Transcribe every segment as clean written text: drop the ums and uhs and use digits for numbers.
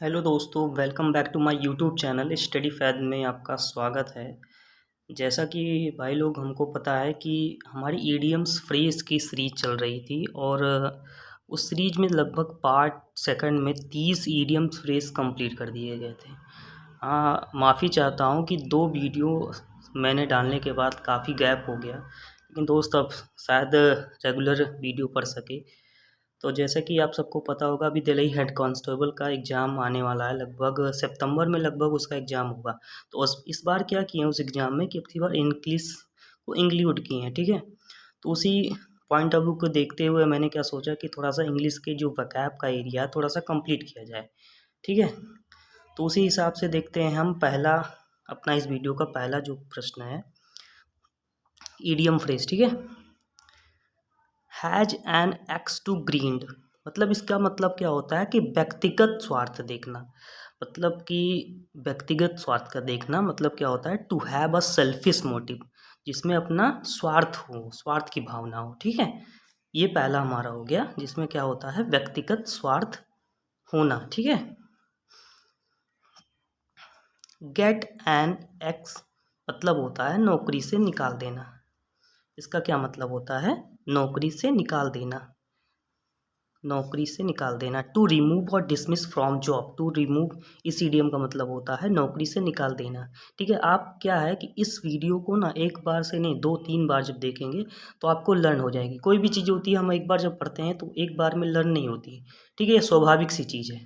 Hello दोस्तों, welcome back to my YouTube channel study फैद में आपका स्वागत है। जैसा कि भाई लोग हमको पता है कि हमारी ईडियम्स फ्रेज की सीरीज चल रही थी और उस सीरीज में लगभग पार्ट सेकंड में 30 ईडियम्स फ्रेज कंप्लीट कर दिए गए थे। हाँ, माफ़ी चाहता हूँ कि 2 वीडियो मैंने डालने के बाद काफ़ी गैप हो गया, लेकिन दोस्त अब शायद रेगुलर वीडियो पढ़ सके। तो जैसे कि आप सबको पता होगा, अभी दिल्ली हेड कांस्टेबल का एग्ज़ाम आने वाला है, लगभग सितंबर में लगभग उसका एग्ज़ाम होगा। तो इस बार क्या किए हैं उस एग्ज़ाम में कि अब की बार इंग्लिश को इंक्लूड किए हैं, ठीक है। तो उसी पॉइंट ऑफ व्यू को देखते हुए मैंने क्या सोचा कि थोड़ा सा इंग्लिश के जो वोकैब का एरिया है थोड़ा सा कंप्लीट किया जाए, ठीक है। तो उसी हिसाब से देखते हैं हम पहला अपना इस वीडियो का पहला जो प्रश्न है, ईडियम फ्रेज, ठीक है। हैज एन एक्स टू ग्रीन्ड, मतलब इसका मतलब क्या होता है कि व्यक्तिगत स्वार्थ देखना। मतलब कि व्यक्तिगत स्वार्थ का देखना मतलब क्या होता है, to have a selfish motive, जिसमें अपना स्वार्थ हो, स्वार्थ की भावना हो, ठीक है। ये पहला हमारा हो गया, जिसमें क्या होता है व्यक्तिगत स्वार्थ होना, ठीक है। गेट एन एक्स मतलब होता है नौकरी से निकाल देना। इसका क्या मतलब होता है, नौकरी से निकाल देना, नौकरी से निकाल देना। टू रिमूव और dismiss from job, to remove इस ईडियम का मतलब होता है नौकरी से निकाल देना, ठीक है। आप क्या है कि इस वीडियो को ना एक बार से नहीं 2-3 बार जब देखेंगे तो आपको लर्न हो जाएगी। कोई भी चीज़ होती है हम एक बार जब पढ़ते हैं तो एक बार में लर्न नहीं होती, ठीक है। ये स्वाभाविक सी चीज़ है।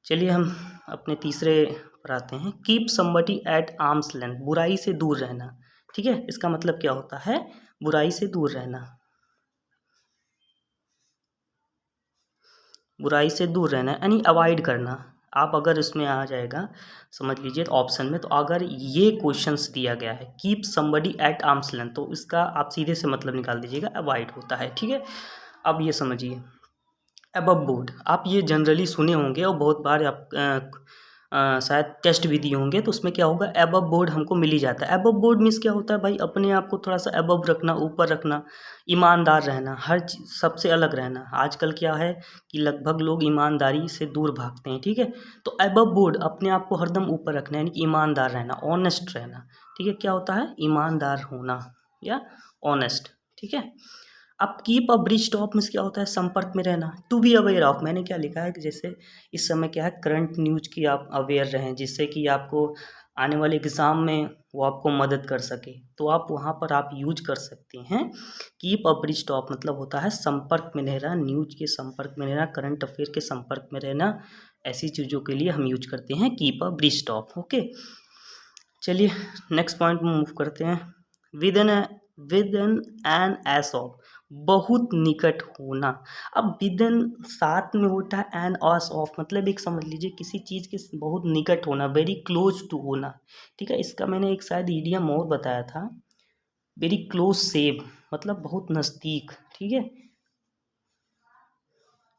चलिए हम अपने तीसरे पर आते हैं। Keep somebody at arm's length, बुराई से दूर रहना, ठीक है। इसका मतलब क्या होता है, बुराई से दूर रहना, बुराई से दूर रहना यानी अवॉइड करना। आप अगर इसमें आ जाएगा समझ लीजिए तो ऑप्शन में, तो अगर ये क्वेश्चंस दिया गया है keep somebody at arm's length, तो इसका आप सीधे से मतलब निकाल दीजिएगा अवॉइड होता है, ठीक है। अब ये समझिए अबव बोर्ड, आप ये जनरली सुने होंगे और बहुत बार आप शायद टेस्ट भी दिए होंगे, तो उसमें क्या होगा अबव बोर्ड हमको मिल ही जाता है। अबव बोर्ड मीन्स क्या होता है भाई, अपने आप को थोड़ा सा अबव रखना, ऊपर रखना, ईमानदार रहना, हर चीज़ सबसे अलग रहना। आजकल क्या है कि लगभग लोग ईमानदारी से दूर भागते हैं, ठीक है। तो अबव बोर्ड अपने आप को हरदम ऊपर रखना यानी कि ईमानदार रहना, ऑनेस्ट रहना, ठीक है। क्या होता है, ईमानदार होना या ऑनेस्ट, ठीक है। अब keep a bridge top means क्या होता है, संपर्क में रहना। टू बी अवेयर ऑफ, मैंने क्या लिखा है कि जैसे इस समय क्या है करंट न्यूज की आप अवेयर रहें, जिससे कि आपको आने वाले एग्ज़ाम में वो आपको मदद कर सके, तो आप वहाँ पर आप यूज कर सकते हैं। कीप अ ब्रिज टॉप मतलब होता है संपर्क में रहना, न्यूज के संपर्क में रहना, करंट अफेयर के संपर्क में रहना। ऐसी चीज़ों के लिए हम यूज करते हैं keep a bridge top, okay. चलिए नेक्स्ट पॉइंट में मूव करते हैं। Within within ace of, बहुत निकट होना। अब विद एन साथ में होता है एन ऑस ऑफ, मतलब एक समझ लीजिए किसी चीज़ के बहुत निकट होना, वेरी क्लोज टू होना, ठीक है। इसका मैंने एक शायद ईडियम और बताया था, वेरी क्लोज सेव मतलब बहुत नज़दीक, ठीक है,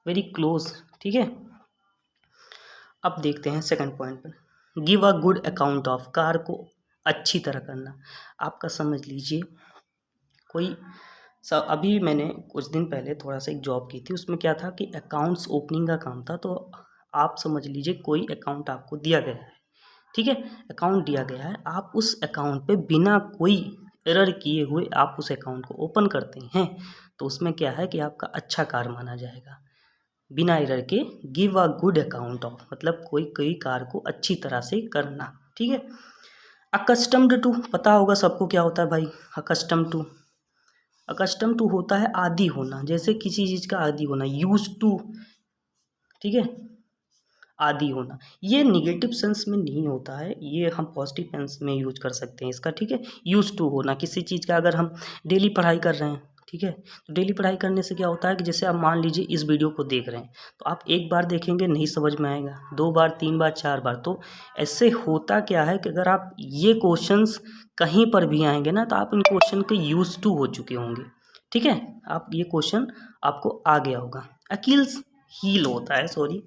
वेरी क्लोज, ठीक है। अब देखते हैं सेकंड पॉइंट पर। Give a good account of, car को अच्छी तरह करना। आपका समझ लीजिए कोई अभी मैंने कुछ दिन पहले थोड़ा सा एक जॉब की थी, उसमें क्या था कि अकाउंट्स ओपनिंग का काम था। तो आप समझ लीजिए कोई अकाउंट आपको दिया गया है, ठीक है, अकाउंट दिया गया है, आप उस अकाउंट पे बिना कोई एरर किए हुए आप उस अकाउंट को ओपन करते हैं, तो उसमें क्या है कि आपका अच्छा कार्य माना जाएगा, बिना एरर के। Give a good account of मतलब कोई कोई कार्य को अच्छी तरह से करना, ठीक है। अकस्टम्ड टू, पता होगा सबको क्या होता है भाई, अकस्टम टू, अकस्टम टू होता है आदी होना, जैसे किसी चीज़ का आदी होना, यूज टू, ठीक है, आदी होना। ये निगेटिव सेंस में नहीं होता है, ये हम पॉजिटिव सेंस में यूज कर सकते हैं इसका, ठीक है। यूज टू होना किसी चीज़ का, अगर हम डेली पढ़ाई कर रहे हैं, ठीक है, तो डेली पढ़ाई करने से क्या होता है कि जैसे आप मान लीजिए इस वीडियो को देख रहे हैं, तो आप एक बार देखेंगे नहीं समझ में आएगा, 2 बार 3 बार 4 बार, तो ऐसे होता क्या है कि अगर आप ये क्वेश्चंस कहीं पर भी आएंगे ना, तो आप इन क्वेश्चन के यूज टू हो चुके होंगे, ठीक है। आप ये क्वेश्चन आपको आ गया होगा। अकिल्स हील होता है, सॉरी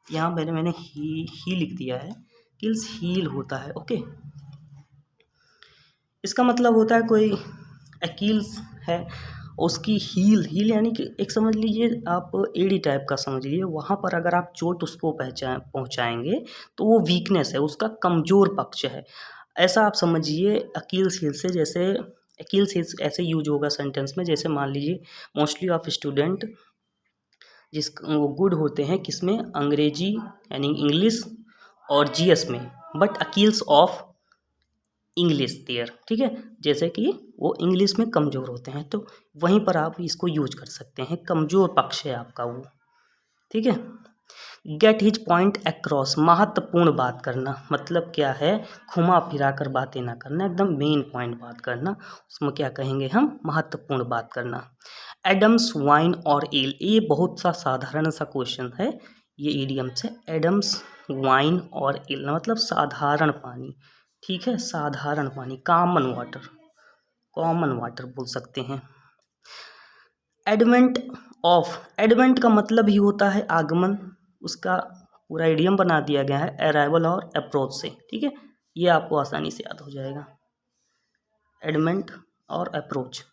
यहाँ मैंने ही लिख दिया है, किल्स हील होता है, ओके। इसका मतलब होता है कोई अकील्स है उसकी हील यानी कि एक समझ लीजिए आप एडी टाइप का समझ लीजिए, वहाँ पर अगर आप चोट उसको पहुँचाएंगे तो वो वीकनेस है, उसका कमज़ोर पक्ष है। ऐसा आप समझिए अकील्स हील से, जैसे अकील्स हील्स ऐसे यूज होगा सेंटेंस में, जैसे मान लीजिए मोस्टली ऑफ स्टूडेंट वो गुड होते हैं किसमें, अंग्रेजी यानी इंग्लिश और जीएस में, बट अकील्स ऑफ इंग्लिश देयर, ठीक है, जैसे कि वो इंग्लिश में कमज़ोर होते हैं, तो वहीं पर आप इसको यूज कर सकते हैं, कमज़ोर पक्ष है आपका वो, ठीक है। गेट हिज पॉइंट अक्रॉस, महत्वपूर्ण बात करना, मतलब क्या है, घुमा फिरा कर बातें ना करना, एकदम मेन पॉइंट बात करना, उसमें क्या कहेंगे हम, महत्वपूर्ण बात करना। एडम्स वाइन और एल, ये बहुत सा साधारण सा क्वेश्चन है, ये ईडियम से, एडम्स वाइन और एल मतलब साधारण पानी, ठीक है, साधारण पानी, कॉमन वाटर बोल सकते हैं। एडवेंट ऑफ, एडवेंट का मतलब ही होता है आगमन, उसका पूरा इडियम बना दिया गया है अराइवल और अप्रोच से, ठीक है, ये आपको आसानी से याद हो जाएगा, एडवेंट और अप्रोच,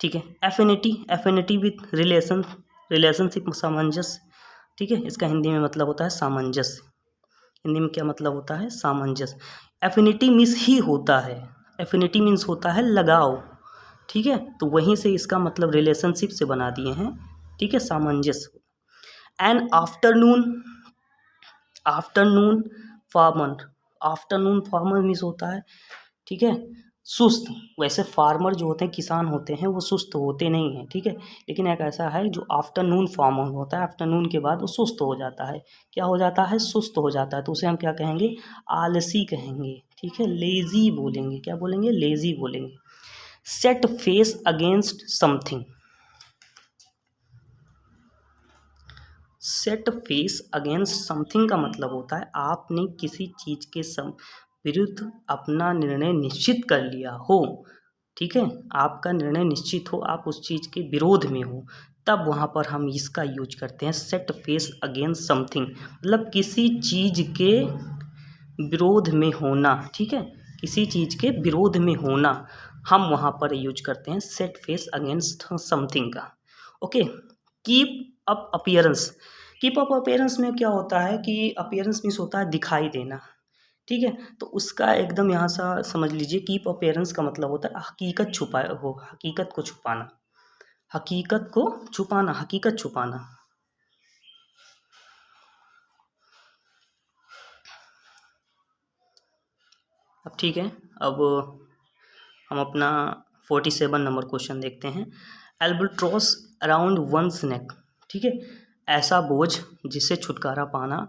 ठीक है। एफिनिटी विथ रिलेशनशिप, सामंजस्य, ठीक है, इसका हिंदी में मतलब होता है सामंजस्य, हिंदी में क्या मतलब होता है, सामंजस्य। एफिनिटी मीन्स ही होता है, एफिनिटी मीन्स होता है लगाव, ठीक है, तो वहीं से इसका मतलब रिलेशनशिप से बना दिए हैं, ठीक है, सामंजस्य। एन आफ्टरनून फार्मर मीन्स होता है, ठीक है, सुस्त, वैसे फार्मर जो होते हैं, किसान होते हैं, वो सुस्त होते नहीं हैं, ठीक है, लेकिन एक ऐसा है जो आफ्टरनून फार्मर होता है, आफ्टरनून के बाद वो सुस्त हो जाता है, क्या हो जाता है, सुस्त हो जाता है, तो उसे हम क्या कहेंगे, आलसी कहेंगे, ठीक है, लेजी बोलेंगे, क्या बोलेंगे, लेजी बोलेंगे। Set face against something, set face against something का मतलब होता है आपने किसी चीज़ के विरुद्ध अपना निर्णय निश्चित कर लिया हो, ठीक है, आपका निर्णय निश्चित हो, आप उस चीज़ के विरोध में हो, तब वहाँ पर हम इसका यूज करते हैं, सेट फेस अगेंस्ट समथिंग, मतलब किसी चीज़ के विरोध में होना, ठीक है, किसी चीज़ के विरोध में होना, हम वहाँ पर यूज करते हैं सेट फेस अगेंस्ट समथिंग का। Okay, keep up appearance, keep up appearance में क्या होता है कि अपीयरेंस मीन्स होता है दिखाई देना, ठीक है, तो उसका एकदम यहाँ सा समझ लीजिए, कीप अपीयरेंस का मतलब होता है हकीकत हकीकत को छुपाना, हकीकत छुपाना। अब ठीक है, अब हम अपना 47 नंबर क्वेश्चन देखते हैं। एल्बट्रॉस अराउंड वंस नेक, ठीक है, ऐसा बोझ जिसे छुटकारा पाना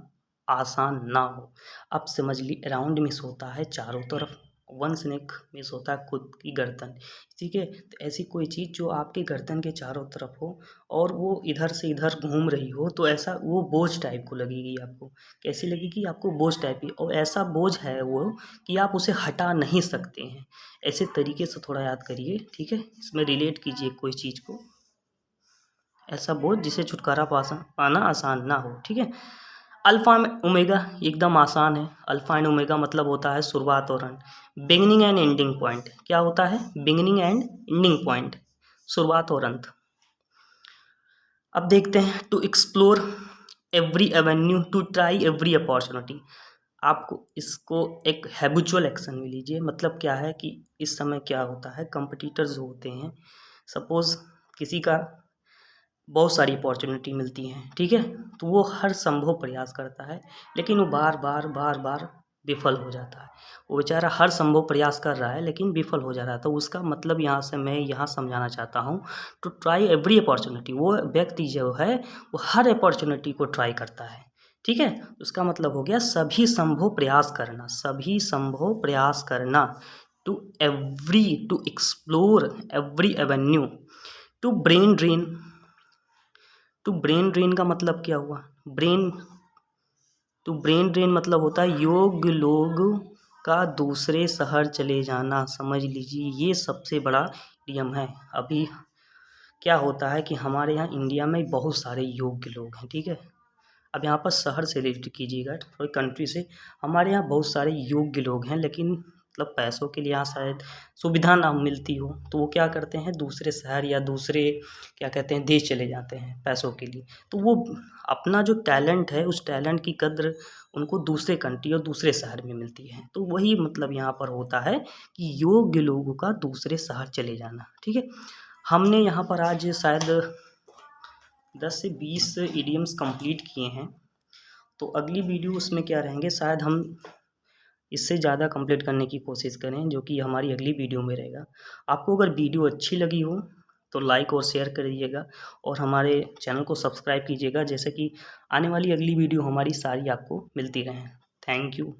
आसान ना हो। अब समझ ली, अराउंड मिस होता है चारों तरफ, वंस नेक मिस होता है खुद की गर्दन, ठीक है, तो ऐसी कोई चीज़ जो आपके गर्दन के चारों तरफ हो और वो इधर से इधर घूम रही हो, तो ऐसा वो बोझ टाइप को लगेगी आपको, कैसी लगेगी आपको, बोझ टाइप की, और ऐसा बोझ है वो कि आप उसे हटा नहीं सकते हैं, ऐसे तरीके से थोड़ा याद करिए, ठीक है, इसमें रिलेट कीजिए कोई चीज़ को, ऐसा बोझ जिसे छुटकारा पाना आसान ना हो, ठीक है। अल्फा ओमेगा एकदम आसान है, अल्फा एंड ओमेगा मतलब होता है शुरुआत और अंत, बिगिनिंग एंड एंडिंग पॉइंट, क्या होता है, बिगिनिंग एंड एंडिंग पॉइंट, शुरुआत और अंत। अब देखते हैं, to explore every avenue, to try every opportunity, आपको इसको एक हैबिचुअल एक्शन में लीजिए, मतलब क्या है कि इस समय क्या होता है, कंपटीटर्स होते हैं, सपोज़ किसी का बहुत सारी अपॉर्चुनिटी मिलती हैं, ठीक है, तो वो हर संभव प्रयास करता है, लेकिन वो बार बार विफल हो जाता है, वो बेचारा हर संभव प्रयास कर रहा है लेकिन विफल हो जा रहा है, तो उसका मतलब यहाँ से मैं यहाँ समझाना चाहता हूँ, टू ट्राई एवरी अपॉर्चुनिटी, वो व्यक्ति जो है वो हर अपॉर्चुनिटी को ट्राई करता है, ठीक है, उसका मतलब हो गया सभी संभव प्रयास करना, to explore every avenue, to brain drain का मतलब क्या हुआ, ब्रेन ड्रेन मतलब होता है योग्य लोग का दूसरे शहर चले जाना, समझ लीजिए ये सबसे बड़ा नियम है। अभी क्या होता है कि हमारे यहाँ इंडिया में बहुत सारे योग्य लोग हैं, ठीक है, अब यहाँ पर शहर से रिलेट कीजिएगा, कोई कंट्री से, हमारे यहाँ बहुत सारे योग्य लोग हैं, लेकिन मतलब पैसों के लिए यहाँ शायद सुविधा ना मिलती हो, तो वो क्या करते हैं दूसरे शहर या दूसरे क्या कहते हैं देश चले जाते हैं पैसों के लिए। तो वो अपना जो टैलेंट है उस टैलेंट की कद्र उनको दूसरे कंट्री और दूसरे शहर में मिलती है। तो वही मतलब यहाँ पर होता है कि योग्य लोगों का दूसरे शहर चले जाना। ठीक है, हमने यहाँ पर आज शायद 10 से 20 इडियम्स कंप्लीट किए हैं। तो अगली वीडियो उसमें क्या रहेंगे, शायद हम इससे ज़्यादा कंप्लीट करने की कोशिश करें, जो कि हमारी अगली वीडियो में रहेगा। आपको अगर वीडियो अच्छी लगी हो तो लाइक और शेयर करिएगा और हमारे चैनल को सब्सक्राइब कीजिएगा, जैसे कि आने वाली अगली वीडियो हमारी सारी आपको मिलती रहें। Thank you.